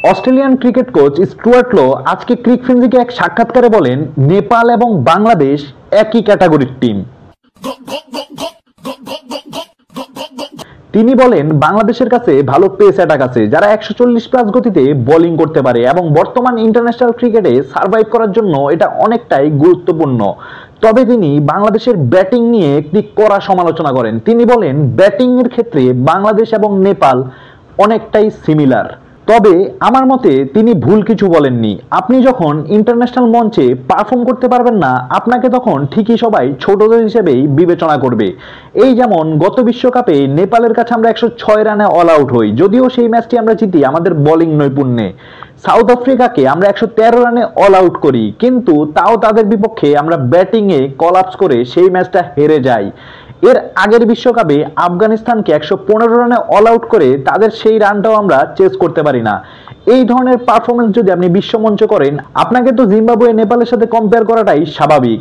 Australian cricket coach Stuart Law আজকে ক্রিকফিঞ্জিকে এক সাক্ষাৎকারে বলেন, নেপাল এবং বাংলাদেশ একই ক্যাটাগরির টিম। তিনি বলেন, বাংলাদেশের কাছে ভালো পেস অ্যাটাক আছে, যারা 140+ গতিতে বোলিং করতে পারে এবং বর্তমান ইন্টারন্যাশনাল ক্রিকেটে সার্ভাইভ করার জন্য এটা অনেকটাই গুরুত্বপূর্ণ। তবে তিনি বাংলাদেশের ব্যাটিং নিয়ে একটি কড়া সমালোচনা করেন। তিনি বলেন, ব্যাটিং এর ক্ষেত্রে বাংলাদেশ এবং নেপাল অনেকটাই সিমিলার। তবে আমার মতে তিনি ভুল কিছু বলেননি। আপনি যখন ইন্টারন্যাশনাল মঞ্চে পারফর্ম করতে পারবেন না, আপনাকে তখন ঠিকই সবাই ছোট দল হিসেবেই বিবেচনা করবে। এই যেমন গত বিশ্বকাপে নেপালের কাছে আমরা 106 রানে অল আউট হই, যদিও সেই ম্যাচটি আমরা জিতি আমাদের বোলিং নৈপুণ্যে। সাউথ আফ্রিকাকে আমরা 113 রানে অল আউট করি, কিন্তু তাও তাদের বিপক্ষে আমরা ব্যাটিংয়ে কলাপস করে সেই ম্যাচটা হেরে যাই। এর আগের বিশ্বকাপে আফগানিস্তানকে 115 রানে অল আউট করে তাদের সেই রানটাও আমরা চেস করতে পারি না। এই ধরনের পারফরমেন্স যদি আপনি বিশ্বমঞ্চ করেন, আপনাকে তো জিম্বাবুয়ে নেপালের সাথে কম্পেয়ার করাটাই স্বাভাবিক।